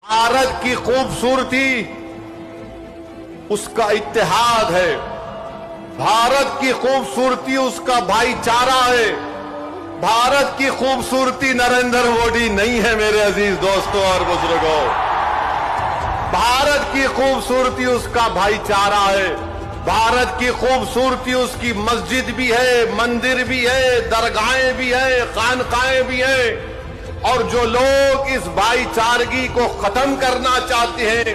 भारत की खूबसूरती उसका इत्तेहाद है। भारत की खूबसूरती उसका भाईचारा है। भारत की खूबसूरती नरेंद्र मोदी नहीं है मेरे अजीज दोस्तों और बुजुर्गों। भारत की खूबसूरती उसका भाईचारा है। भारत की खूबसूरती उसकी मस्जिद भी है, मंदिर भी है, दरगाहें भी है, खानकाएं भी है। और जो लोग इस भाईचारगी को खत्म करना चाहते हैं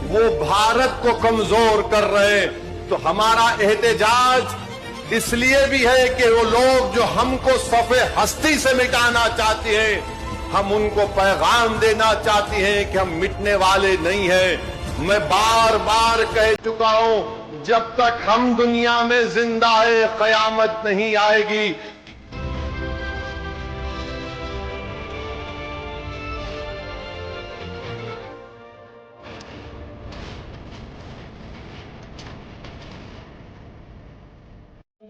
वो भारत को कमजोर कर रहे हैं। तो हमारा एहतजाज इसलिए भी है कि वो लोग जो हमको सफ़े हस्ती से मिटाना चाहते हैं, हम उनको पैगाम देना चाहते हैं कि हम मिटने वाले नहीं हैं। मैं बार बार कह चुका हूं, जब तक हम दुनिया में जिंदा है कयामत नहीं आएगी।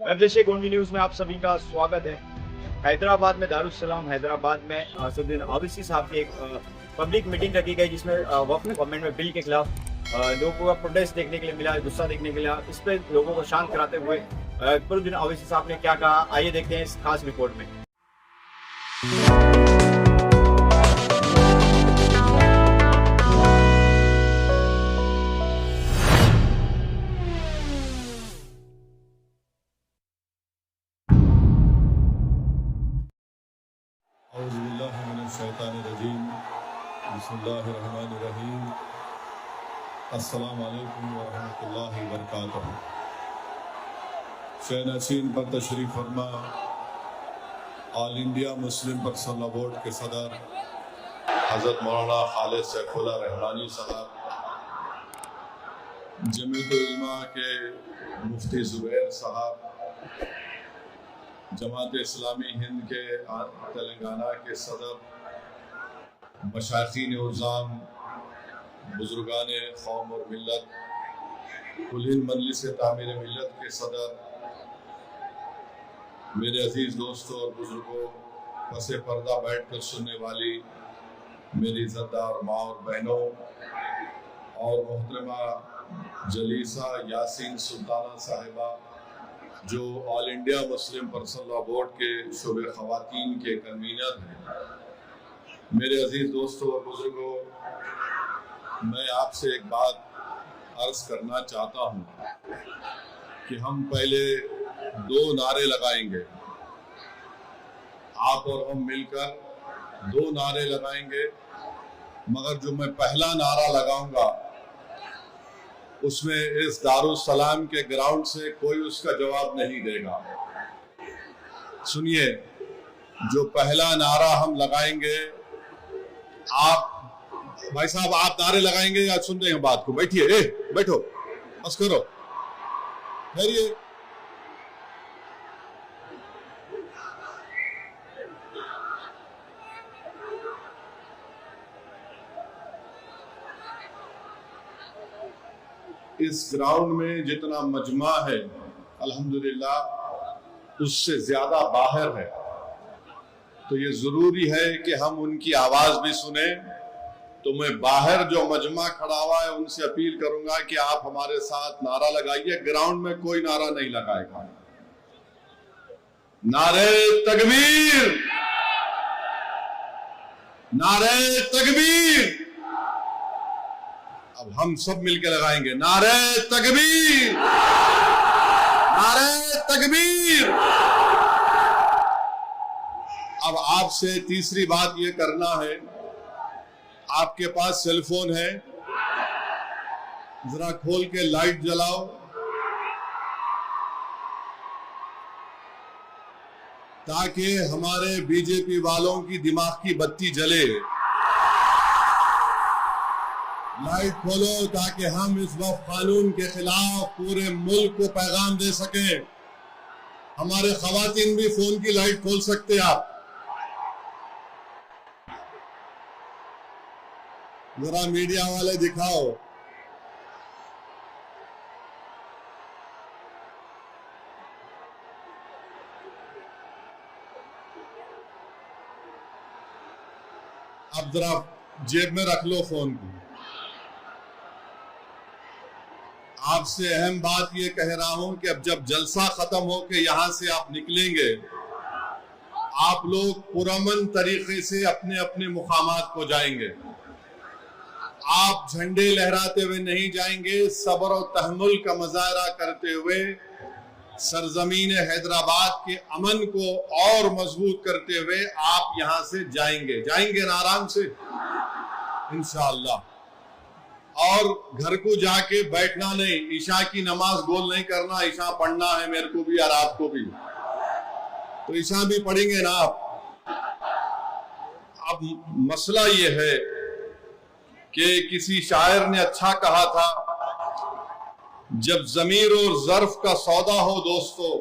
अभिषेक ओनली न्यूज में आप सभी का स्वागत है। हैदराबाद में दारुस्सलाम हैदराबाद में असदुद्दीन ओवैसी साहब की एक पब्लिक मीटिंग रखी गई जिसमें वक्फ गवर्नमेंट में बिल के खिलाफ लोगों का प्रोटेस्ट देखने के लिए मिला, गुस्सा देखने के लिए। इस पे लोगों को शांत कराते हुए असदुद्दीन ओवैसी साहब ने क्या कहा, आइए देखते हैं इस खास रिपोर्ट में। बिस्मिल्लाहिर्रहमानिर्रहीम। अस्सलाम वालेकुम वरहमतुल्लाहि वबरकातुहू। शहनशीन पर तशरीफ फरमा all India Muslim personal board के सदर हज़रत मौलाना खालिद सैफुल्लाह रहमानी साहब, जमीयत उलमा के मुफ्ती ज़ुबैर साहब, जमात इस्लामी हिंद के तेलंगाना के सदर, मशाइखीन उज़्ज़ाम, बुजुर्गान कौम और मिल्लत, कुल हिंद मजलिस तामीर मिल्लत के सदर, मेरे अजीज़ दोस्तों और बुजुर्गों, पसे पर्दा बैठ कर सुनने वाली मेरी इज़्ज़तदार माँ और बहनों, और मोहतरमा जलीसा यासीन सुल्ताना साहिबा जो all India Muslim personal board के शोबे ख़वातीन के कन्वीनर हैं, मेरे अजीज दोस्तों और बुजुर्गों, मैं आपसे एक बात अर्ज करना चाहता हूं कि हम पहले दो नारे लगाएंगे, आप और हम मिलकर दो नारे लगाएंगे, मगर जो मैं पहला नारा लगाऊंगा उसमें इस दारुस्सलाम के ग्राउंड से कोई उसका जवाब नहीं देगा। सुनिए, जो पहला नारा हम लगाएंगे, आप भाई साहब आप नारे लगाएंगे या सुन रहे हैं बात को? बैठिए, बैठो, बस करो, ठहरिए। इस ग्राउंड में जितना मजमा है अल्हम्दुलिल्लाह उससे ज्यादा बाहर है, तो ये जरूरी है कि हम उनकी आवाज भी सुने। तो मैं बाहर जो मजमा खड़ा हुआ है उनसे अपील करूंगा कि आप हमारे साथ नारा लगाइए। ग्राउंड में कोई नारा नहीं लगाएगा। नारे तकबीर, नारे तकबीर। अब हम सब मिलकर लगाएंगे, नारे तकबीर, नारे तकबीर। अब आपसे तीसरी बात यह करना है, आपके पास सेलफोन है, जरा खोल के लाइट जलाओ, ताकि हमारे बीजेपी वालों की दिमाग की बत्ती जले। लाइट खोलो ताकि हम इस वक्त कानून के खिलाफ पूरे मुल्क को पैगाम दे सके। हमारे खवातीन भी फोन की लाइट खोल सकते आप। जरा मीडिया वाले दिखाओ। अब जरा जेब में रख लो फोन को। आपसे अहम बात ये कह रहा हूं कि अब जब जलसा खत्म हो के यहां से आप निकलेंगे, आप लोग पुरअमन तरीके से अपने अपने मुकामात को जाएंगे। आप झंडे लहराते हुए नहीं जाएंगे, सब्र और तहम्मुल का मुजाहरा करते हुए सरजमीन हैदराबाद के अमन को और मजबूत करते हुए आप यहां से जाएंगे ना आराम से इंशाअल्लाह। और घर को जाके बैठना नहीं, ईशा की नमाज गोल नहीं करना, ईशा पढ़ना है मेरे को भी और आपको भी, तो ईशा भी पढ़ेंगे ना आप। अब मसला ये है कि किसी शायर ने अच्छा कहा था, जब ज़मीर और ज़र्फ का सौदा हो दोस्तों,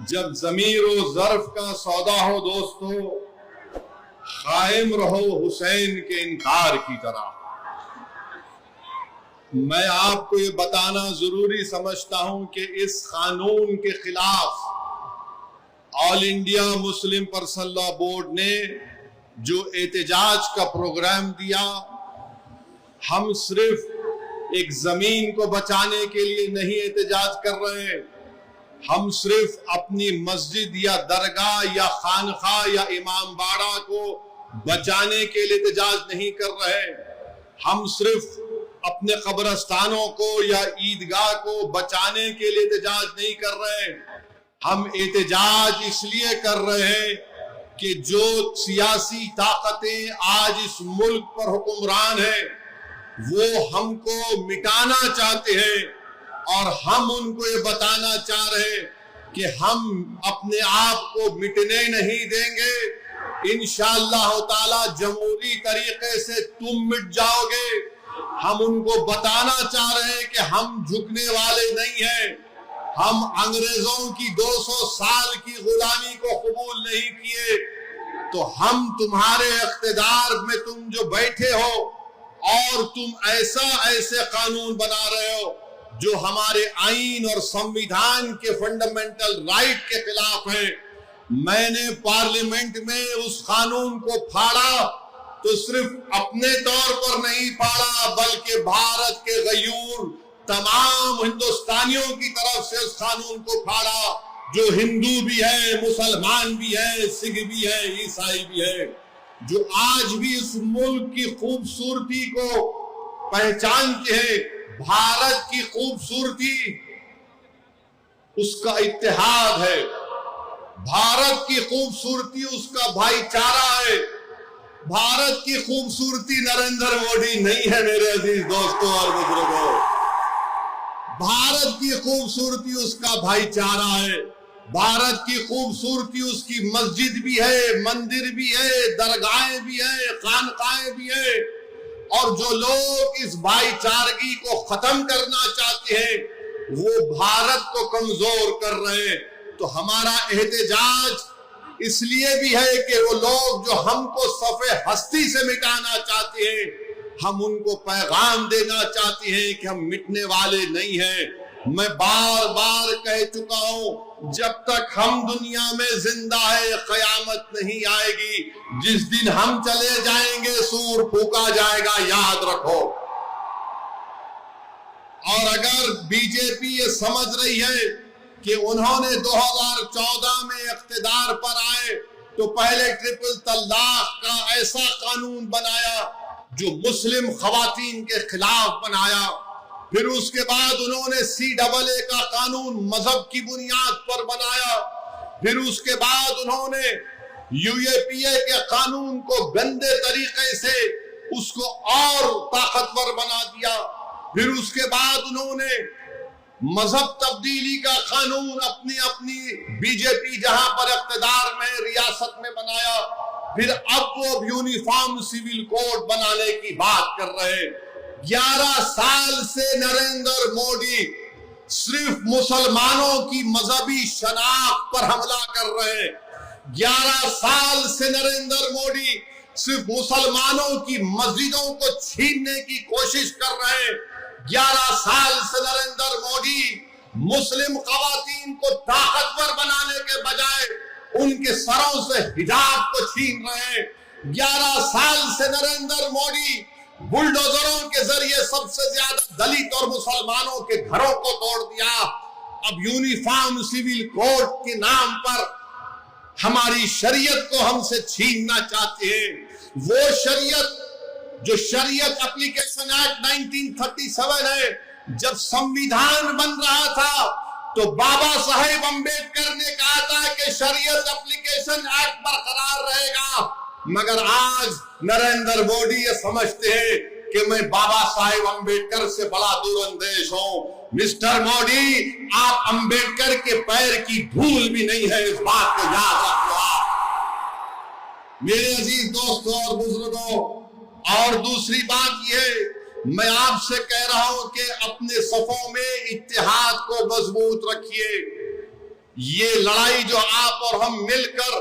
जब ज़मीर और ज़र्फ का सौदा हो दोस्तों, कायम रहो हुसैन के इनकार की तरह। मैं आपको ये बताना जरूरी समझता हूं कि इस कानून के खिलाफ all India Muslim personal law board ने जो एहतजाज का प्रोग्राम दिया, हम सिर्फ एक जमीन को बचाने के लिए नहीं एहतजाज कर रहे, हम सिर्फ अपनी मस्जिद या दरगाह या खानखा या इमाम बाड़ा को बचाने के लिए एहतजाज नहीं कर रहे, हम सिर्फ अपने कब्रस्तानों को या ईदगाह को बचाने के लिए एहतजाज नहीं कर रहे, हम एहतजाज इसलिए कर रहे हैं कि जो सियासी ताकतें आज इस मुल्क पर हुक्मरान हैं वो हमको मिटाना चाहते हैं और हम उनको ये बताना चाह रहे हैं कि हम अपने आप को मिटने नहीं देंगे। इंशाअल्लाह ताला जमहूरी तरीके से तुम मिट जाओगे। हम उनको बताना चाह रहे हैं कि हम झुकने वाले नहीं हैं, हम अंग्रेजों की 200 साल की गुलामी को कबूल नहीं किए, तो हम तुम्हारे इख्तिदार में तुम जो बैठे हो और तुम ऐसे कानून बना रहे हो जो हमारे आईन और संविधान के फंडामेंटल राइट के खिलाफ है। मैंने पार्लियामेंट में उस कानून को फाड़ा तो सिर्फ अपने तौर पर नहीं फाड़ा, बल्कि भारत के गयूर तमाम हिंदुस्तानियों की तरफ से उस कानून को फाड़ा, जो हिंदू भी है, मुसलमान भी है, सिख भी है, ईसाई भी है, जो आज भी इस मुल्क की खूबसूरती को पहचानते हैं। भारत की खूबसूरती उसका इत्तेहाद है, भारत की खूबसूरती उसका भाईचारा है, भारत की खूबसूरती नरेंद्र मोदी नहीं है मेरे अजीज दोस्तों और बुजुर्गों। भारत की खूबसूरती उसका भाईचारा है, भारत की खूबसूरती उसकी मस्जिद भी है, मंदिर भी है, दरगाहें भी है, खानकाएं भी है। और जो लोग इस भाईचारगी को खत्म करना चाहते हैं वो भारत को कमजोर कर रहे हैं। तो हमारा एहतजाज इसलिए भी है कि वो लोग जो हमको सफ़े हस्ती से मिटाना चाहते हैं, हम उनको पैगाम देना चाहते हैं कि हम मिटने वाले नहीं हैं। मैं बार बार कह चुका हूं, जब तक हम दुनिया में जिंदा है कयामत नहीं आएगी। जिस दिन हम चले जाएंगे सूर फूका जाएगा, याद रखो। और अगर बीजेपी ये समझ रही है कि उन्होंने 2014 में इख्तिदार पर आए तो पहले ट्रिपल तलाक का ऐसा कानून बनाया जो मुस्लिम खवातीन के खिलाफ बनाया, फिर उसके बाद उन्होंने CAA का कानून मजहब की बुनियाद पर बनाया, फिर उसके बाद उन्होंने UAPA के कानून को गंदे तरीके से उसको और ताकतवर बना दिया, फिर उसके बाद उन्होंने मजहब तब्दीली का कानून अपनी बीजेपी जहां पर इख्तिदार में रियासत में बनाया, फिर अब वो यूनिफॉर्म सिविल कोड बनाने की बात कर रहे हैं। 11 साल से नरेंद्र मोदी सिर्फ मुसलमानों की मजहबी शनाख्त पर हमला कर रहे हैं। 11 साल से नरेंद्र मोदी सिर्फ मुसलमानों की मस्जिदों को छीनने की कोशिश कर रहे हैं। 11 साल से नरेंद्र मोदी मुस्लिम खवातीन को ताकतवर बनाने के बजाय उनके सरों से हिजाब को छीन रहे हैं। 11 साल से नरेंद्र मोदी बुलडोजरों के जरिए सबसे ज्यादा दलित और मुसलमानों के घरों को तोड़ दिया। अब यूनिफॉर्म सिविल कोड के नाम पर हमारी शरीयत को हमसे छीनना चाहते हैं। वो शरीयत जो शरीयत एप्लीकेशन एक्ट 1937 है, जब संविधान बन रहा था तो बाबा साहेब अंबेडकर ने कहा था कि शरीयत एप्लीकेशन एक्ट बरकरार रहेगा, मगर आज नरेंद्र मोदी ये समझते हैं कि मैं बाबा साहेब अंबेडकर से बड़ा दूरअंदेश हूं। मिस्टर मोदी, आप अंबेडकर के पैर की धूल भी नहीं है, इस बात को याद रखो आप। मेरे अजीज दोस्तों और बुजुर्गों, और दूसरी बात यह, मैं आपसे कह रहा हूं कि अपने सफों में इत्तेहाद को मजबूत रखिए। ये लड़ाई जो आप और हम मिलकर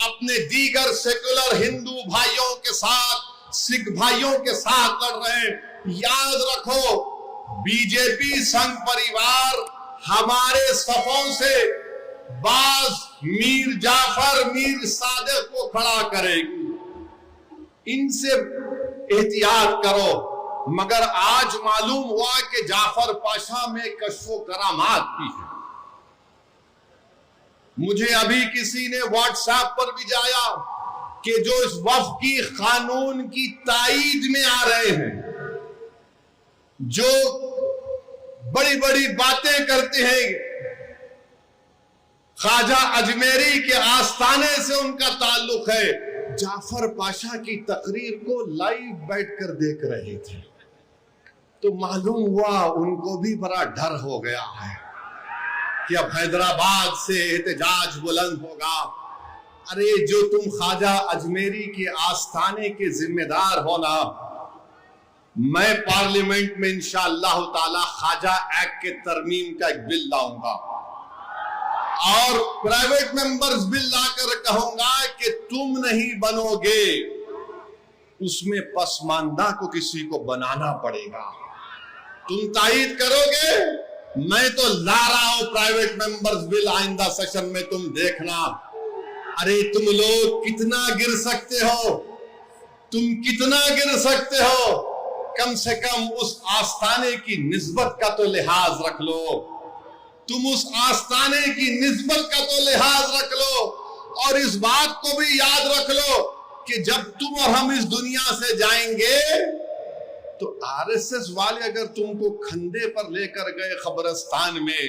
अपने दीगर सेकुलर हिंदू भाइयों के साथ, सिख भाइयों के साथ लड़ रहे हैं, याद रखो बीजेपी संघ परिवार हमारे सफों से बाज मीर जाफर, मीर सादिक को खड़ा करेगी। इनसे एहतियात करो। मगर आज मालूम हुआ कि जाफर पाशा में कश्फो करामात भी है। मुझे अभी किसी ने व्हाट्सएप पर भी जाया कि जो इस वफ्द की कानून की ताईद में आ रहे हैं, जो बड़ी बड़ी बातें करते हैं, ख्वाजा अजमेरी के आस्थाने से उनका ताल्लुक है, जाफर पाशा की तकरीर को लाइव बैठकर देख रहे थे, तो मालूम हुआ उनको भी बड़ा डर हो गया है कि अब हैदराबाद से एहतजाज बुलंद होगा। अरे जो तुम ख्वाजा अजमेरी के आस्थाने के जिम्मेदार हो ना, मैं पार्लियामेंट में इंशाअल्लाह ताला ख्वाजा एक्ट के तरमीम का एक बिल लाऊंगा और प्राइवेट मेंबर्स बिल लाकर कहूंगा कि तुम नहीं बनोगे, उसमें पसमानदा को किसी को बनाना पड़ेगा। तुम तायीद करोगे, मैं तो ला रहा हूं प्राइवेट मेंबर्स बिल आइंदा सेशन में, तुम देखना। अरे तुम लोग कितना गिर सकते हो, तुम कितना गिर सकते हो, कम से कम उस आस्थाने की निस्बत का तो लिहाज रख लो, तुम उस आस्थाने की निस्बत का तो लिहाज रख लो। और इस बात को भी याद रख लो कि जब तुम और हम इस दुनिया से जाएंगे तो आरएसएस वाले अगर तुमको खंदे पर लेकर गए कब्रिस्तान में,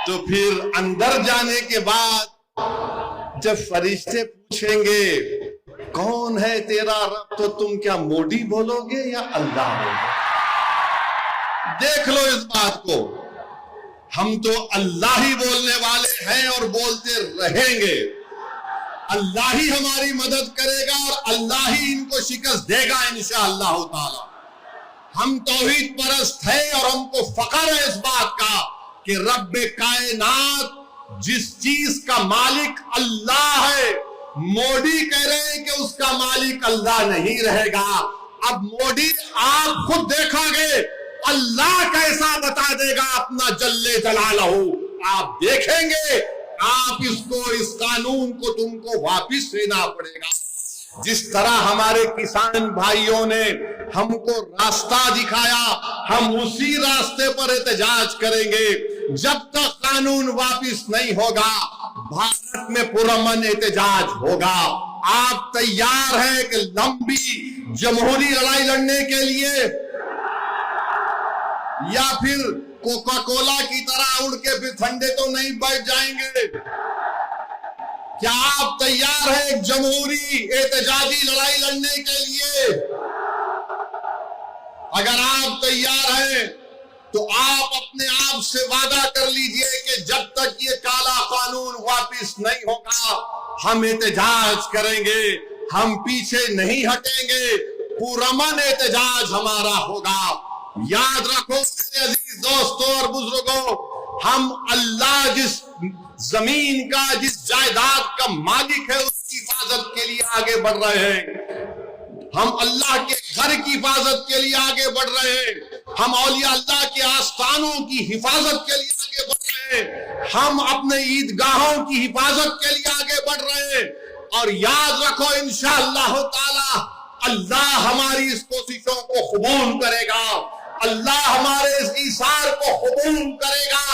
तो फिर अंदर जाने के बाद जब फरिश्ते पूछेंगे कौन है तेरा रब, तो तुम क्या मोदी बोलोगे या अल्लाह बोलोगे? देख लो इस बात को। हम तो अल्लाह ही बोलने वाले हैं और बोलते रहेंगे। अल्लाह ही हमारी मदद करेगा और अल्लाह ही इनको शिकस्त देगा इंशाअल्लाह ताला। हम तौहीद परस्त हैं और हमको फख्र है इस बात का कि रब्बे कायनात जिस चीज का मालिक अल्लाह है, मोदी कह रहे हैं कि उसका मालिक अल्लाह नहीं रहेगा। अब मोदी आप खुद देखोगे अल्लाह कैसा बता देगा अपना जल्ले जलालहू, आप देखेंगे। आप इसको, इस कानून को तुमको वापिस लेना पड़ेगा। जिस तरह हमारे किसान भाइयों ने हमको रास्ता दिखाया, हम उसी रास्ते पर एहतजाज करेंगे। जब तक कानून वापिस नहीं होगा, भारत में पुरअमन एहतजाज होगा। आप तैयार हैं कि लंबी जमहूरी लड़ाई लड़ने के लिए, या फिर कोका कोला की तरह उड़ के फिर ठंडे तो नहीं बैठ जाएंगे? क्या आप तैयार हैं एक जमहूरी एहतजाजी लड़ाई लड़ने के लिए? अगर आप तैयार हैं तो आप अपने आप से वादा कर लीजिए कि जब तक ये काला कानून वापिस नहीं होगा हम एहतजाज करेंगे, हम पीछे नहीं हटेंगे, पुरअमन एहतजाज हमारा होगा। याद रखो मेरे अजीज दोस्तों और बुजुर्गों, हम अल्लाह जिस जमीन का, जिस जायदाद का मालिक है, उसकी हिफाजत के लिए आगे बढ़ रहे हैं। हम अल्लाह के घर की हिफाजत के लिए आगे बढ़ रहे हैं। हम औलिया अल्लाह के आस्थानों की हिफाजत के लिए आगे बढ़ रहे हैं। हम अपने ईदगाहों की हिफाजत के लिए आगे बढ़ रहे हैं। और याद रखो इंशाअल्लाह ताला अल्लाह हमारी इस कोशिशों को कबूल करेगा, अल्लाह हमारे इस ईसार को कबूल करेगा।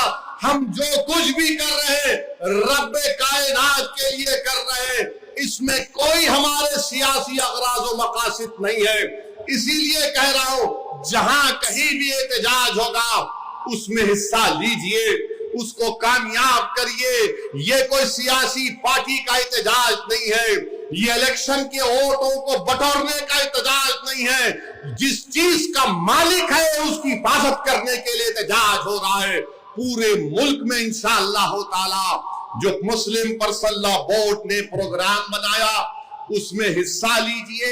हम जो कुछ भी कर रहे हैं रब कायनात के लिए कर रहे हैं, इसमें कोई हमारे सियासी अगराज व मकासद नहीं है। इसीलिए कह रहा हूं जहां कहीं भी एहतजाज होगा उसमें हिस्सा लीजिए, उसको कामयाब करिए। ये कोई सियासी पार्टी का एहतजाज नहीं है, ये इलेक्शन के वोटों को बटोरने का एहतजाज नहीं है। जिस चीज का मालिक है उसकी हिफाजत करने के लिए एहतजाज हो रहा है। पूरे मुल्क में इंशाअल्लाह ताला जो मुस्लिम पर्सनल बोर्ड ने प्रोग्राम बनाया उसमें हिस्सा लीजिए।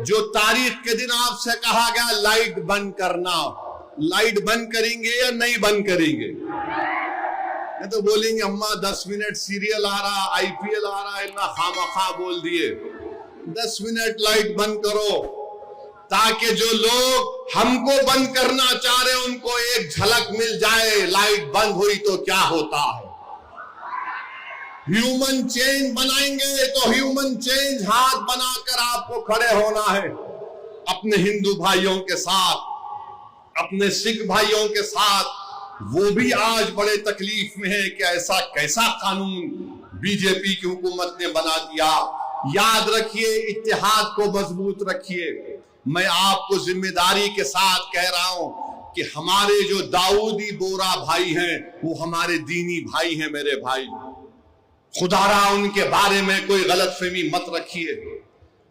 जो तारीख के दिन आपसे कहा गया लाइट बंद करना, लाइट बंद करेंगे या नहीं बंद करेंगे? तो बोलेंगे अम्मा 10 मिनट सीरियल आ रहा, आईपीएल आ रहा है ना, खामखा बोल दिए। 10 मिनट लाइट बंद करो ताकि जो लोग हमको बंद करना चाह रहे हैं उनको एक झलक मिल जाए लाइट बंद हुई तो क्या होता है। ह्यूमन चेंज बनाएंगे तो ह्यूमन चेंज हाथ बनाकर आपको खड़े होना है, अपने हिंदू भाइयों के साथ, अपने सिख भाइयों के साथ। वो भी आज बड़े तकलीफ में है कि ऐसा कैसा कानून बीजेपी की हुकूमत ने बना दिया। याद रखिए, इत्तेहाद को मजबूत रखिए। मैं आपको जिम्मेदारी के साथ कह रहा हूं कि हमारे जो दाऊदी बोरा भाई हैं वो हमारे दीनी भाई हैं। मेरे भाई, खुदारा उनके बारे में कोई गलतफहमी मत रखिए।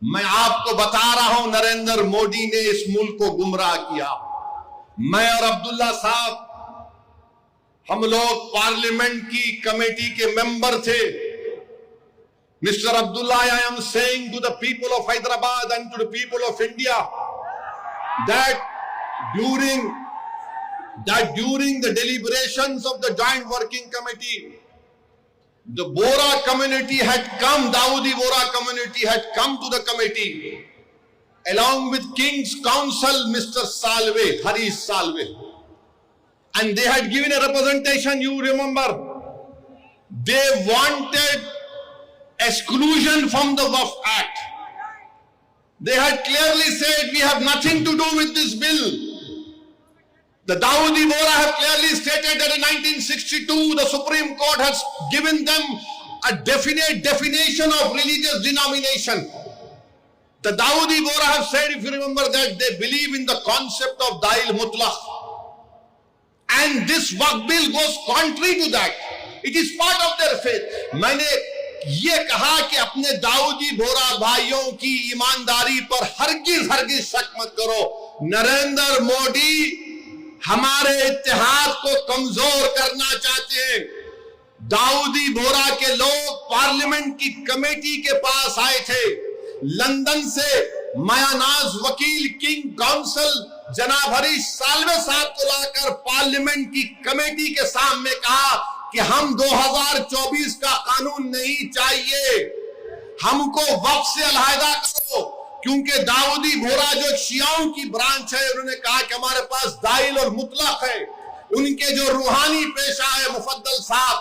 मैं आपको बता रहा हूं नरेंद्र मोदी ने इस मुल्क को गुमराह किया। मैं और अब्दुल्ला साहब हम लोग पार्लियामेंट की कमेटी के मेंबर थे। Mr. Abdullah, I am saying to the people of Hyderabad and to the people of India that during the deliberations of the Joint Working Committee, the Bora community had come, Dawoodi Bora community had come to the committee along with King's Counsel, Mr. Salve, Harish Salve. And they had given a representation, you remember. They wanted exclusion from the Waqf Act. They had clearly said, we have nothing to do with this bill. The Dawoodi Bohra have clearly stated that in 1962, the Supreme Court has given them a definite definition of religious denomination. The Dawoodi Bohra have said, if you remember, that they believe in the concept of Dail Mutlaq. And this Waqf bill goes contrary to that. It is part of their faith. मैंने ये कहा कि अपने दाऊदी बोरा भाइयों की ईमानदारी पर हरगिज शक मत करो। नरेंद्र मोदी हमारे इत्तेहाद को कमजोर करना चाहते हैं। दाऊदी बोरा के लोग पार्लियामेंट की कमेटी के पास आए थे। लंदन से मायानाज वकील किंग काउंसिल जनाब हरीश साल्वे साहब को लाकर पार्लियामेंट की कमेटी के सामने कहा कि हम 2024 का कानून नहीं चाहिए, हमको वक्फ से अलहदा करो। क्योंकि दाऊदी बोरा जो शियाओं की ब्रांच है, उन्होंने कहा कि हमारे पास दाइल और मुतलक है। उनके जो रूहानी पेशा है मुफद्दल साहब,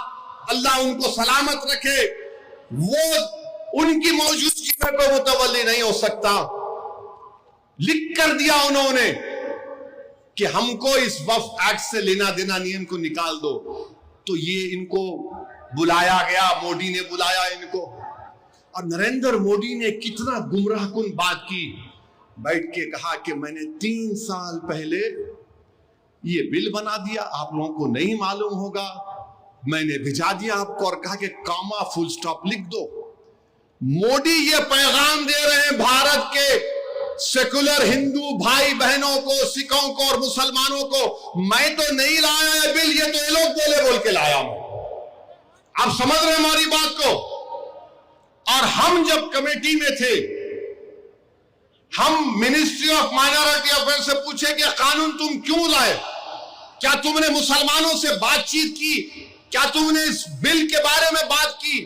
अल्लाह उनको सलामत रखे, वो उनकी मौजूदगी में कोई मुतवल्ली नहीं हो सकता। लिख कर दिया उन्होंने कि हमको इस वक्फ एक्ट से लेना देना नियम को निकाल दो। तो ये इनको बुलाया गया, मोदी ने बुलाया इनको, और नरेंद्र मोदी ने कितना गुमराहकुन बात की। बैठ के कहा कि मैंने 3 साल पहले ये बिल बना दिया, आप लोगों को नहीं मालूम होगा, मैंने भिजा दिया आपको और कहा कि कामा फुल स्टॉप लिख दो। मोदी ये पैगाम दे रहे हैं भारत के सेकुलर हिंदू भाई बहनों को, सिखों को और मुसलमानों को, मैं तो नहीं लाया है बिल, ये तो ये लोग बोल के लाया हूं। आप समझ रहे हैं हमारी बात को। और हम जब कमेटी में थे, हम मिनिस्ट्री ऑफ माइनॉरिटी अफेयर से पूछे कि कानून तुम क्यों लाए, क्या तुमने मुसलमानों से बातचीत की, क्या तुमने इस बिल के बारे में बात की?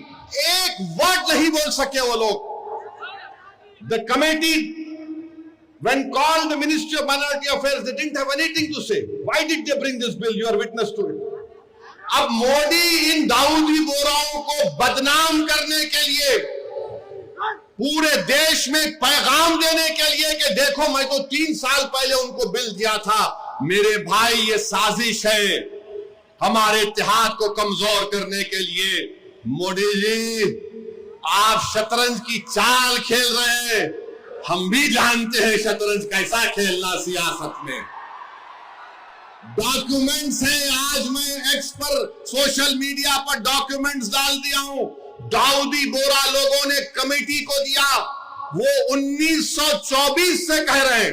एक वर्ड नहीं बोल सके वो लोग। The committee when called the Ministry of Minority Affairs, they didn't have anything to say. Why did they bring this bill? You are witness to it. अब मोदी इन दाऊदी बोराओं को बदनाम करने के लिए पूरे देश में पैगाम देने के लिए कि देखो मैं तो 3 साल पहले उनको बिल दिया था। मेरे भाई ये साजिश है हमारे इत्तेहाद को कमजोर करने के लिए। मोदी जी आप शतरंज की चाल खेल रहे हैं, हम भी जानते हैं शतरंज कैसा खेलना सियासत में। डॉक्यूमेंट्स है, आज मैं एक्स पर सोशल मीडिया पर डॉक्यूमेंट्स डाल दिया हूं। दाऊदी बोरा लोगों ने कमेटी को दिया, वो 1924 से कह रहे हैं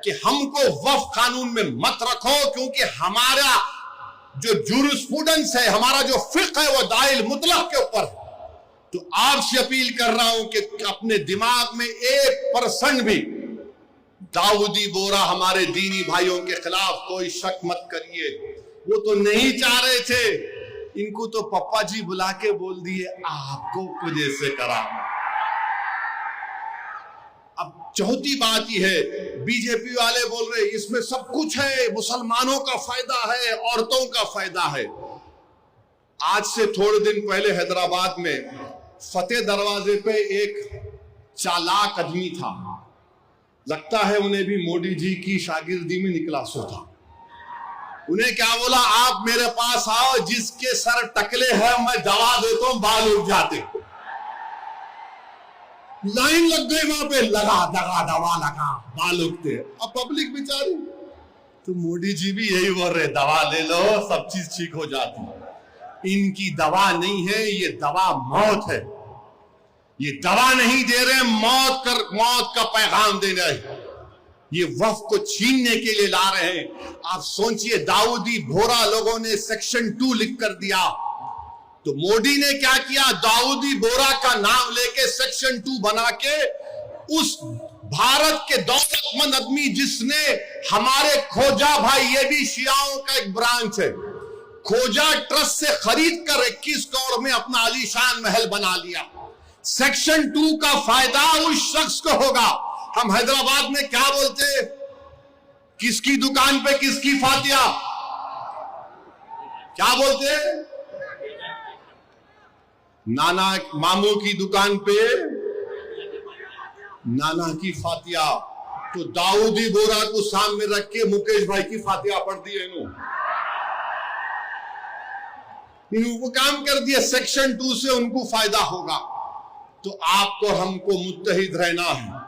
कि हमको वक्फ कानून में मत रखो, क्योंकि हमारा जो जूरिस्प्रूडेंस है, हमारा जो फिक्र है वो दाइल मुतलक के ऊपर है। तो आपसे अपील कर रहा हूं कि अपने दिमाग में 1% भी दाऊदी बोरा हमारे दीनी भाइयों के खिलाफ कोई शक मत करिए। वो तो नहीं चाह रहे थे, इनको तो पप्पा जी बुला के बोल दिए आपको कुछ ऐसे करा। अब चौथी बात यह है, बीजेपी वाले बोल रहे इसमें सब कुछ है, मुसलमानों का फायदा है, औरतों का फायदा है। आज से थोड़े दिन पहले हैदराबाद में फतेह दरवाजे पे एक चालाक आदमी था, लगता है उन्हें भी मोदी जी की शागिर्दी में निकला सो था। उन्हें क्या बोला, आप मेरे पास आओ, जिसके सर टकले हैं मैं दवा देता हूं, बाल उग जाते। लाइन लग गई वहां पे, लगा दवा लगा, बाल उगते। अब पब्लिक बेचारी, तो मोदी जी भी यही बोल रहे दवा ले लो सब चीज ठीक हो जाती। इनकी दवा नहीं है, ये दवा मौत है। ये दवा नहीं दे रहे, मौत का पैगाम दे रहे हैं। ये वक्फ को छीनने के लिए ला रहे हैं। आप सोचिए, दाऊदी बोरा लोगों ने सेक्शन 2 लिख कर दिया, तो मोदी ने क्या किया, दाऊदी बोरा का नाम लेके सेक्शन 2 बना के उस भारत के दौलतमंद आदमी जिसने हमारे खोजा भाई, ये भी शियाओं का एक ब्रांच है, खोजा ट्रस्ट से खरीद कर 21 करोड़ में अपना आलीशान महल बना लिया। सेक्शन 2 का फायदा उस शख्स को होगा। हम हैदराबाद में क्या बोलते, किसकी दुकान पे किसकी फातिया, क्या बोलते, नाना मामू की दुकान पे नाना की फातिया। तो दाऊदी बोरा को सामने रख के मुकेश भाई की फातिया पढ़ दी है, वो काम कर दिया। सेक्शन 2 से उनको फायदा होगा। तो आपको हमको मुत्तहिद रहना है,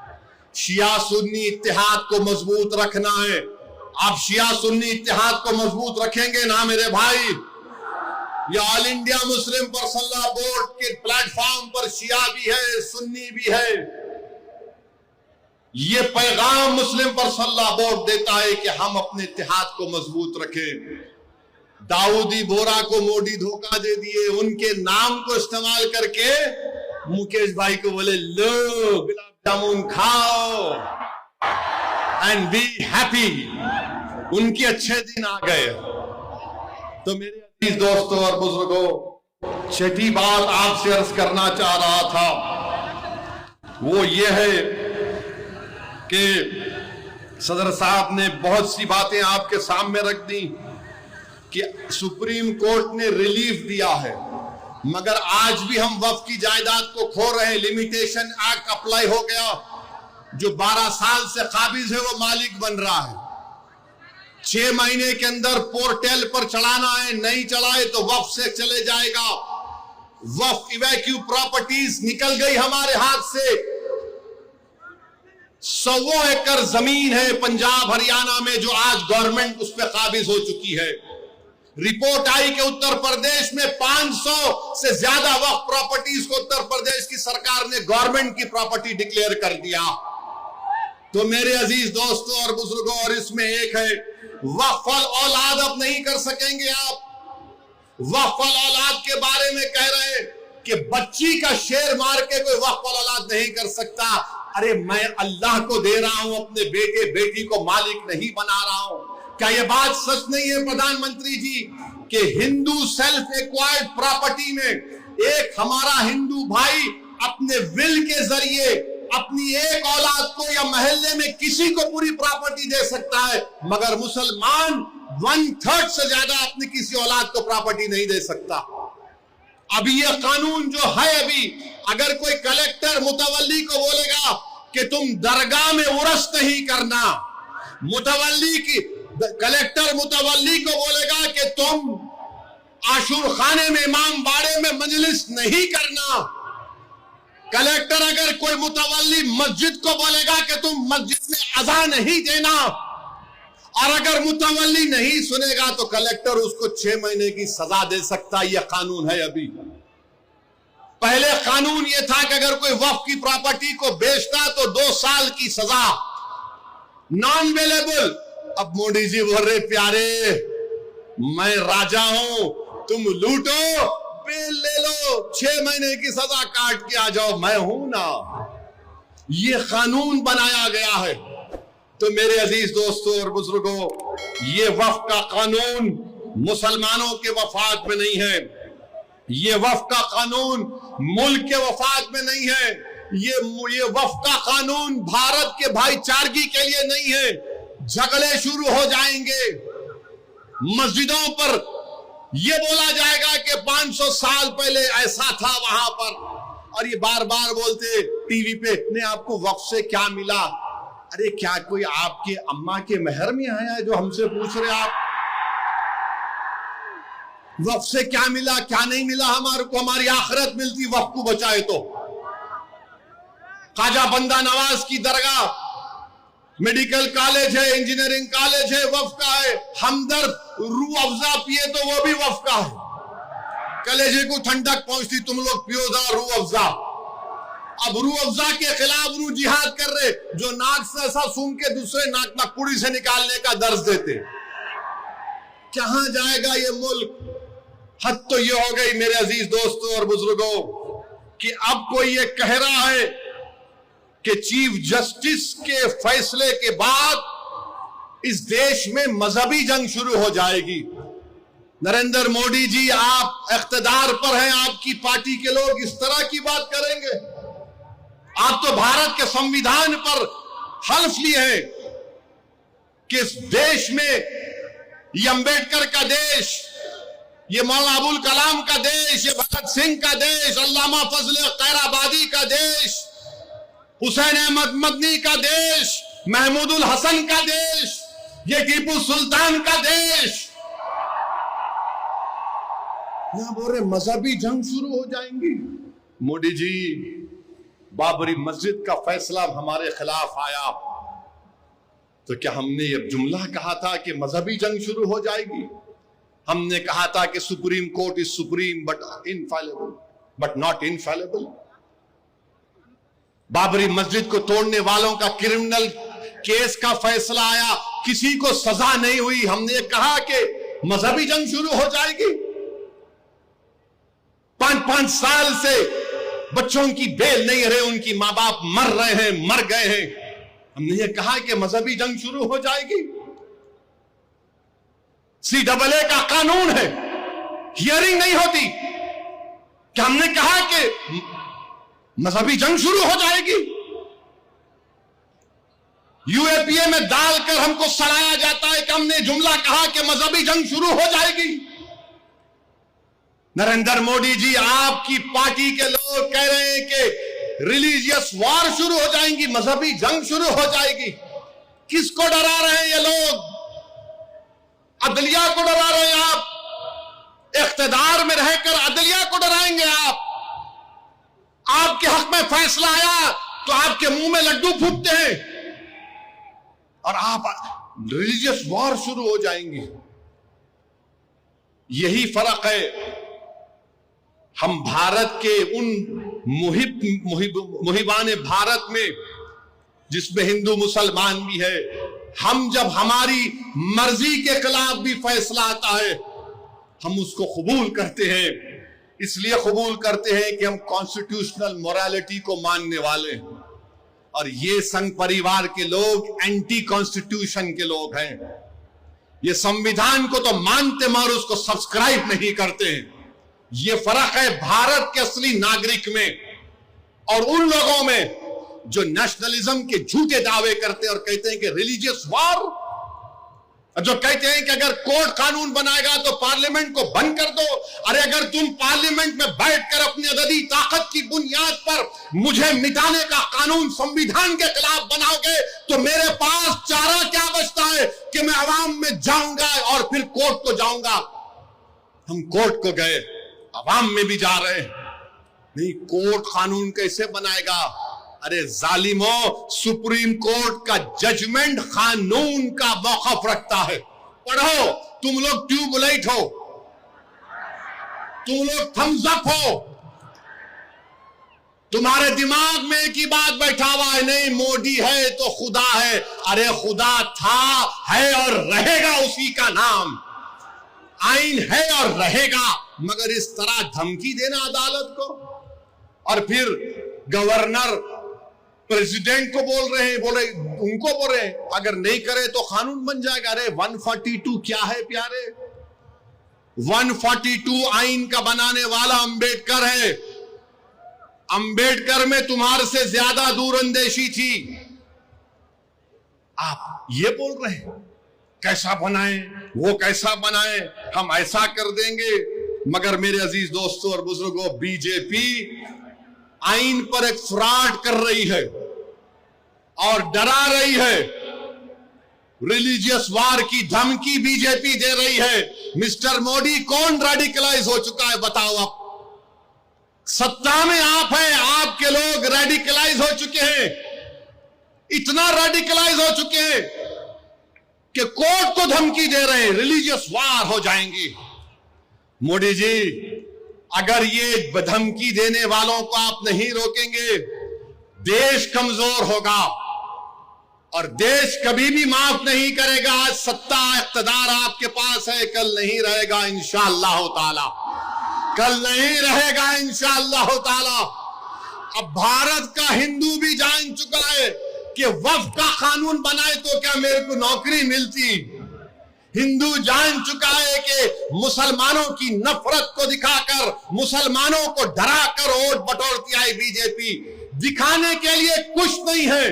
शिया सुन्नी इत्तेहाद को मजबूत रखना है। आप शिया सुन्नी इत्तेहाद को मजबूत रखेंगे ना मेरे भाई, ये all India Muslim personal law board के प्लेटफॉर्म पर शिया भी है, सुन्नी भी है। ये पैगाम मुस्लिम पर्सनल लॉ बोर्ड देता है कि हम अपने इत्तेहाद को मजबूत रखें। दाऊदी बोरा को मोदी धोखा दे दिए, उनके नाम को इस्तेमाल करके मुकेश भाई को बोले लो गुलाब जामुन खाओ एंड बी हैप्पी। उनके अच्छे दिन आ गए। तो मेरे अजीज दोस्तों और बुजुर्गों, छठी बात आपसे अर्ज करना चाह रहा था वो ये है कि सदर साहब ने बहुत सी बातें आपके सामने रख दी कि सुप्रीम कोर्ट ने रिलीफ दिया है, मगर आज भी हम वक्फ की जायदाद को खो रहे हैं। लिमिटेशन एक्ट अप्लाई हो गया, जो 12 साल से काबिज है वो मालिक बन रहा है। 6 महीने के अंदर पोर्टल पर चढ़ाना है, नहीं चढ़ाए तो वक्फ से चले जाएगा। वक्फ इवैक्यू प्रॉपर्टीज निकल गई हमारे हाथ से। 100 एकड़ जमीन है पंजाब हरियाणा में, जो आज गवर्नमेंट उस पर काबिज हो चुकी है। रिपोर्ट आई कि उत्तर प्रदेश में 500 से ज्यादा वक्फ प्रॉपर्टीज को उत्तर प्रदेश की सरकार ने गवर्नमेंट की प्रॉपर्टी डिक्लेयर कर दिया। तो मेरे अजीज दोस्तों और बुजुर्गों, और इसमें एक है वक्फ औलाद अब नहीं कर सकेंगे आप। वक्फ औलाद के बारे में कह रहे हैं कि बच्ची का शेर मार के कोई वक्फ औलाद नहीं कर सकता। अरे मैं अल्लाह को दे रहा हूं, अपने बेटे बेटी को मालिक नहीं बना रहा हूं। क्या यह बात सच नहीं है प्रधानमंत्री जी कि हिंदू सेल्फ एक्वायर्ड प्रॉपर्टी में एक हमारा हिंदू भाई अपने विल के जरिए अपनी एक औलाद को या मोहल्ले में किसी को पूरी प्रॉपर्टी दे सकता है, मगर मुसलमान 1/3 से ज्यादा अपनी किसी औलाद को प्रॉपर्टी नहीं दे सकता। अभी ये कानून जो है, अभी अगर कोई कलेक्टर मुतवल्ली को बोलेगा कि तुम दरगाह में उर्स नहीं करना, कलेक्टर मुतवल्ली को बोलेगा कि तुम आशूर खाने में, इमाम बाड़े में मजलिस नहीं करना, कलेक्टर अगर कोई मुतवल्ली मस्जिद को बोलेगा कि तुम मस्जिद में अज़ान नहीं देना, और अगर मुतवल्ली नहीं सुनेगा तो कलेक्टर उसको 6 महीने की सजा दे सकता है। यह कानून है। अभी पहले कानून यह था कि अगर कोई वक्फ की प्रॉपर्टी को बेचता तो 2 साल की सजा, नॉन अवेलेबल। अब मोदी जी बोल रहे, प्यारे मैं राजा हूं, तुम लूटो, बेल ले लो, 6 महीने की सजा काट के आ जाओ, मैं हूं ना। यह कानून बनाया गया है। तो मेरे अजीज दोस्तों और बुजुर्गों, ये वक्फ का कानून मुसलमानों के वफाद में नहीं है, ये वक्फ का कानून मुल्क के वफाद में नहीं है, ये वक्फ का कानून भारत के भाईचारगी के लिए नहीं है। झगड़े शुरू हो जाएंगे मस्जिदों पर, यह बोला जाएगा कि 500 साल पहले ऐसा था वहां पर, और ये बार बार बोलते टीवी पे, ने आपको वक्फ से क्या मिला? अरे क्या कोई आपके अम्मा के महर में आया है जो हमसे पूछ रहे आप वक्फ से क्या मिला क्या नहीं मिला? हमारे को हमारी आखिरत मिलती वक्फ को बचाए तो। ख्वाजा बंदा नवाज की दरगाह, मेडिकल कॉलेज है, इंजीनियरिंग कॉलेज है, वक्फ का है। हमदर्द रूह अफ़ज़ा पिए तो वो भी वक्फ का है। कलेजे को ठंडक पहुंचती, तुम लोग पियो रूह अफ़ज़ा। अब रूह अफ़ज़ा के खिलाफ रूह जिहाद कर रहे, जो नाक से ऐसा सूंघ के दूसरे नाक नकुड़ी से निकालने का दर्ज देते। कहां जाएगा ये मुल्क? हद तो ये हो गई मेरे अजीज दोस्तों और बुजुर्गों कि अब कोई ये कह रहा है कि चीफ जस्टिस के फैसले के बाद इस देश में मजहबी जंग शुरू हो जाएगी। नरेंद्र मोदी जी, आप इख्तिदार पर हैं, आपकी पार्टी के लोग इस तरह की बात करेंगे? आप तो भारत के संविधान पर हल्फ लिए हैं कि इस देश में ये अंबेडकर का देश, ये मौलाना अबुल कलाम का देश, ये भगत सिंह का देश, अल्लामा फजल खैराबादी का देश, हुसैन अहमद मदनी का देश, महमूदुल हसन का देश, ये टीपू सुल्तान का देश। यहां बोल रहे मजहबी जंग शुरू हो जाएंगी। मोदी जी, बाबरी मस्जिद का फैसला हमारे खिलाफ आया तो क्या हमने ये जुमला कहा था कि मजहबी जंग शुरू हो जाएगी? हमने कहा था कि supreme court is supreme but infallible, but not infallible. Babri मस्जिद को तोड़ने वालों का क्रिमिनल केस का फैसला आया, किसी को सजा नहीं हुई, हमने कहा कि मजहबी जंग शुरू हो जाएगी। 5-5 साल से बच्चों की बेल नहीं रहे, उनकी मां बाप मर रहे हैं, मर गए हैं, हमने ये कहा कि मजहबी जंग शुरू हो जाएगी। CAA का कानून है, हियरिंग नहीं होती, क्या हमने कहा कि मजहबी जंग शुरू हो जाएगी? UAPA में डालकर हमको सड़ाया जाता है कि हमने जुमला कहा कि मजहबी जंग शुरू हो जाएगी। नरेंद्र मोदी जी, आपकी पार्टी के लोग कह रहे हैं कि रिलीजियस वॉर शुरू हो जाएंगी, मजहबी जंग शुरू हो जाएगी। किसको डरा रहे हैं ये लोग? अदलिया को डरा रहे हैं आप। इख्तिदार में रहकर अदलिया को डराएंगे आप। आपके हक में फैसला आया तो आपके मुंह में लड्डू फूटते हैं और आप रिलीजियस वॉर शुरू हो जाएंगे। यही फर्क है हम भारत के उन मुहिबान भारत में जिसमें हिंदू मुसलमान भी है। हम जब हमारी मर्जी के खिलाफ भी फैसला आता है हम उसको कबूल करते हैं। इसलिए कबूल करते हैं कि हम कॉन्स्टिट्यूशनल मोरालिटी को मानने वाले हैं, और ये संघ परिवार के लोग एंटी कॉन्स्टिट्यूशन के लोग हैं। ये संविधान को तो मानते मगर उसको सब्सक्राइब नहीं करते हैं। ये फर्क है भारत के असली नागरिक में और उन लोगों में जो नेशनलिज्म के झूठे दावे करते हैं और कहते हैं कि रिलीजियस वॉर, जो कहते हैं कि अगर कोर्ट कानून बनाएगा तो पार्लियामेंट को बंद कर दो। अरे अगर तुम पार्लियामेंट में बैठकर अपनी अददी ताकत की बुनियाद पर मुझे मिटाने का कानून संविधान के खिलाफ बनाओगे तो मेरे पास चारा क्या बचता है कि मैं अवाम में जाऊंगा और फिर कोर्ट को जाऊंगा। हम कोर्ट को गए, अवाम में भी जा रहे हैं। नहीं, कोर्ट कानून कैसे बनाएगा? अरे जालिमो, सुप्रीम कोर्ट का जजमेंट कानून का मौकफ रखता है। पढ़ो, तुम लोग ट्यूबलाइट हो, तुम लोग थम्स अप हो, तुम्हारे दिमाग में एक ही बात बैठा हुआ है, नहीं मोदी है तो खुदा है। अरे खुदा था, है और रहेगा उसी का नाम। आइन है और रहेगा, मगर इस तरह धमकी देना अदालत को। और फिर गवर्नर प्रेसिडेंट को बोल रहे हैं, उनको बोल रहे हैं अगर नहीं करे तो कानून बन जाएगा। अरे 142 क्या है प्यारे? 142 आइन का बनाने वाला अंबेडकर है। अंबेडकर में तुम्हारे से ज्यादा दूरअंदेशी थी। आप ये बोल रहे हैं कैसा बनाए, वो कैसा बनाए, हम ऐसा कर देंगे। मगर मेरे अजीज दोस्तों और बुजुर्गों, बीजेपी आइन पर एक फ्रॉड कर रही है और डरा रही है। रिलीजियस वार की धमकी बीजेपी दे रही है। मिस्टर मोदी, कौन रेडिकलाइज हो चुका है बताओ आप? सत्ता में आप हैं, आपके लोग रेडिकलाइज हो चुके हैं। इतना रेडिकलाइज हो चुके हैं कि कोर्ट को धमकी दे रहे हैं, रिलीजियस वार हो जाएंगी। मोदी जी, अगर ये धमकी देने वालों को आप नहीं रोकेंगे, देश कमजोर होगा और देश कभी भी माफ नहीं करेगा। आज सत्ता इख्तिदार आपके पास है, कल नहीं रहेगा इंशाअल्लाह ताला, कल नहीं रहेगा इंशाअल्लाह ताला। अब भारत का हिंदू भी जान चुका है कि वक्फ का कानून बनाए तो क्या मेरे को नौकरी मिलती। हिंदू जान चुका है कि मुसलमानों की नफरत को दिखाकर, मुसलमानों को डराकर वोट बटोरती आई बीजेपी। दिखाने के लिए कुछ नहीं है।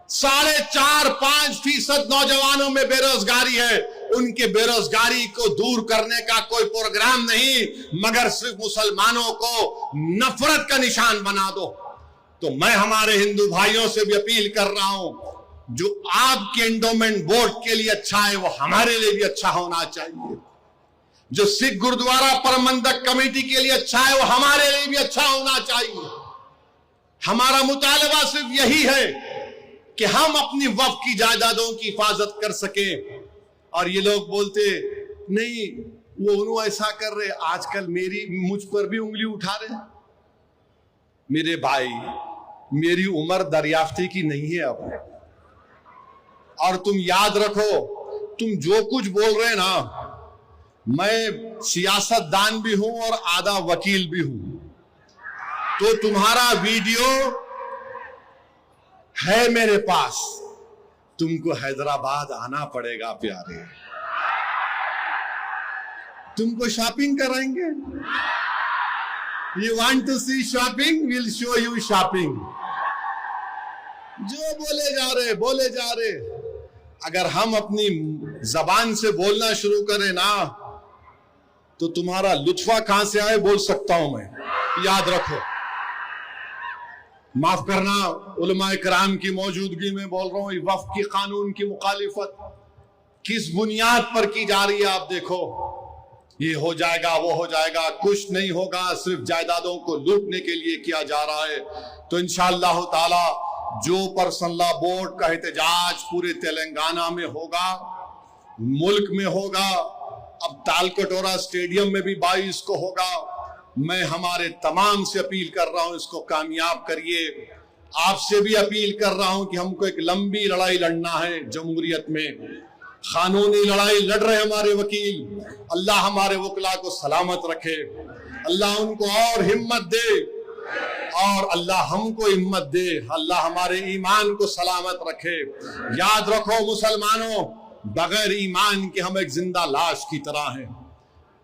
4.5-5% नौजवानों में बेरोजगारी है। उनके बेरोजगारी को दूर करने का कोई प्रोग्राम नहीं, मगर सिर्फ मुसलमानों को नफरत का निशान बना दो। तो मैं हमारे हिंदू भाइयों से भी अपील कर रहा हूं, जो आपके एंडोमेंट बोर्ड के लिए अच्छा है वो हमारे लिए भी अच्छा होना चाहिए। जो सिख गुरुद्वारा प्रबंधक कमेटी के लिए अच्छा है वो हमारे लिए भी अच्छा होना चाहिए। हमारा मुतालबा सिर्फ यही है कि हम अपनी वक्फ की जायदादों की हिफाजत कर सके। और ये लोग बोलते नहीं वो उन्होंने ऐसा कर रहे, आजकल मुझ पर भी उंगली उठा रहे। मेरे भाई, मेरी उम्र दरियाफ्ती की नहीं है अब। और तुम याद रखो, तुम जो कुछ बोल रहे हैं ना, मैं सियासतदान भी हूं और आधा वकील भी हूं। तो तुम्हारा वीडियो है मेरे पास, तुमको हैदराबाद आना पड़ेगा प्यारे। तुमको शॉपिंग कराएंगे। You want to see shopping, will show you shopping. जो बोले जा रहे। अगर हम अपनी जबान से बोलना शुरू करें ना, तो तुम्हारा लुत्फा कहां से आए बोल सकता हूं मैं। याद रखो, माफ करना, उलमा इकराम की मौजूदगी में बोल रहा हूं। वक्फ की कानून की मुखालिफत किस बुनियाद पर की जा रही है आप देखो। ये हो जाएगा, वो हो जाएगा, कुछ नहीं होगा, सिर्फ जायदादों को लूटने के लिए किया जा रहा है। तो इंशाअल्लाह ताला जो पर्सनल लॉ बोर्ड का एहतजाज पूरे तेलंगाना में होगा, मुल्क में होगा, अब तालकटोरा स्टेडियम में भी 22 को होगा। मैं हमारे तमाम से अपील कर रहा हूं, इसको कामयाब करिए। आपसे भी अपील कर रहा हूं कि हमको एक लंबी लड़ाई लड़ना है जमहूरियत में। कानूनी लड़ाई लड़ रहे हमारे वकील, अल्लाह हमारे वकला को सलामत रखे, अल्लाह उनको और हिम्मत दे, और अल्लाह हमको हिम्मत दे, अल्लाह हमारे ईमान को सलामत रखे। याद रखो मुसलमानों, बगैर ईमान के हम एक जिंदा लाश की तरह हैं,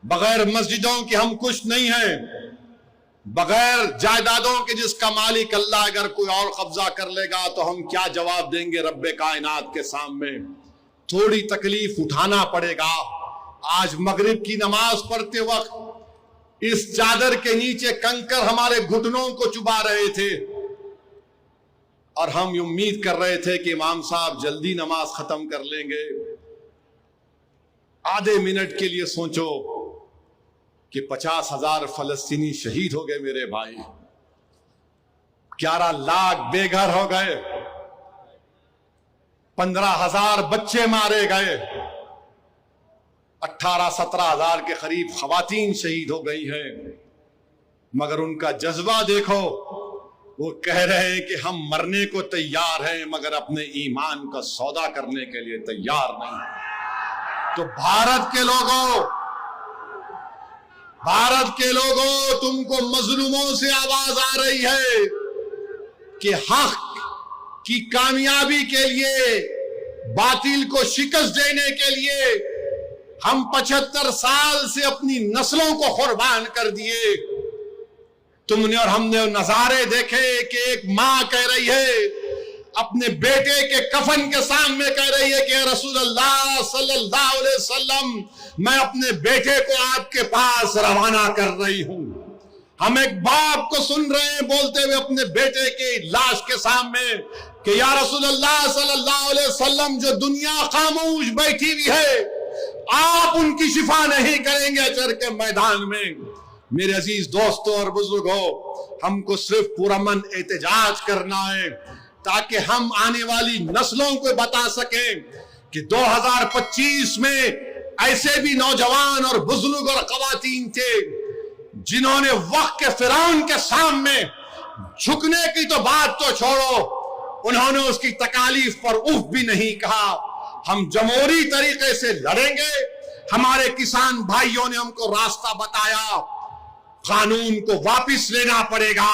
बगैर मस्जिदों के हम कुछ नहीं हैं, बगैर जायदादों के जिसका मालिक अल्लाह अगर कोई और कब्जा कर लेगा तो हम क्या जवाब देंगे रब्बे कायनात के सामने। थोड़ी तकलीफ उठाना पड़ेगा। आज मगरिब की नमाज पढ़ते वक्त इस चादर के नीचे कंकर हमारे घुटनों को चुभा रहे थे और हम उम्मीद कर रहे थे कि इमाम साहब जल्दी नमाज खत्म कर लेंगे। आधे मिनट के लिए सोचो कि 50,000 फलस्तीनी शहीद हो गए मेरे भाई, 11 लाख बेघर हो गए, 15,000 बच्चे मारे गए, 18-17,000 के करीब खवातीन शहीद हो गई हैं। मगर उनका जज्बा देखो, वो कह रहे हैं कि हम मरने को तैयार हैं मगर अपने ईमान का सौदा करने के लिए तैयार नहीं। तो भारत के लोगों, तुमको मजलूमों से आवाज आ रही है कि हक की कामयाबी के लिए, बातिल को शिकस्त देने के लिए हम 75 साल से अपनी नस्लों को कुर्बान कर दिए। तुमने और हमने नजारे देखे कि एक मां कह रही है अपने बेटे के कफन के सामने, कह रही है कि रसूलुल्लाह सल्लल्लाहु अलैहि वसल्लम, मैं अपने बेटे को आपके पास रवाना कर रही हूं। हम एक बाप को सुन रहे हैं बोलते हुए अपने बेटे की लाश के सामने कि या रसूलुल्लाह सल्लल्लाहु अलैहि वसल्लम, जो दुनिया खामोश बैठी हुई है, आप उनकी शिफा नहीं करेंगे अजर के मैदान में। मेरे अजीज दोस्तों और बुजुर्गों, हमको सिर्फ पुरअमन एहतजाज करना है ताकि हम आने वाली नस्लों को बता सकें कि 2025 में ऐसे भी नौजवान और बुजुर्ग और खवातीन थे जिन्होंने वक्त के फिरौन के सामने झुकने की तो बात तो छोड़ो, उन्होंने उसकी तकालीफ पर उफ भी नहीं कहा। हम जमहूरी तरीके से लड़ेंगे। हमारे किसान भाइयों ने हमको रास्ता बताया, कानून को वापस लेना पड़ेगा।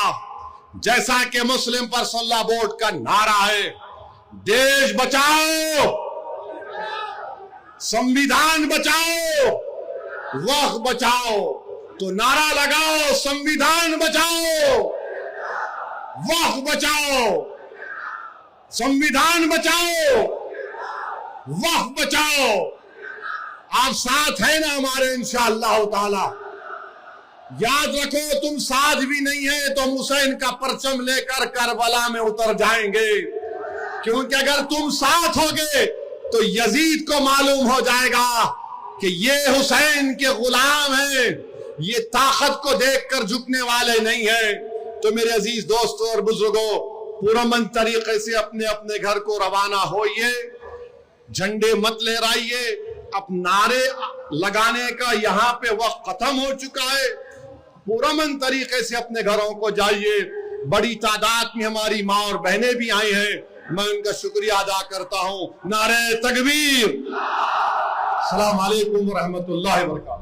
जैसा कि मुस्लिम पर्सनल लॉ बोर्ड का नारा है, देश बचाओ, संविधान बचाओ, वक्त बचाओ। तो नारा लगाओ, संविधान बचाओ, वक्त बचाओ, संविधान बचाओ, वक्त बचाओ। आप साथ हैं ना हमारे इंशाअल्लाह ताला। याद रखो, तुम साथ भी नहीं है तो हम हुसैन का परचम लेकर करबला में उतर जाएंगे, क्योंकि अगर तुम साथ होगे तो यजीद को मालूम हो जाएगा कि ये हुसैन के गुलाम हैं, ये ताकत को देखकर झुकने वाले नहीं है। तो मेरे अजीज दोस्तों और बुजुर्गों, पुरअमन तरीके से अपने अपने घर को रवाना होइए, झंडे मत लहराइए। अब नारे लगाने का यहाँ पे वक्त खत्म हो चुका है। पुरअमन तरीके से अपने घरों को जाइए। बड़ी तादाद में हमारी माँ और बहनें भी आई हैं, मैं उनका शुक्रिया अदा करता हूँ। नारे तकबीर, अस्सलाम वालेकुम व रहमतुल्लाहि व बरकातहू।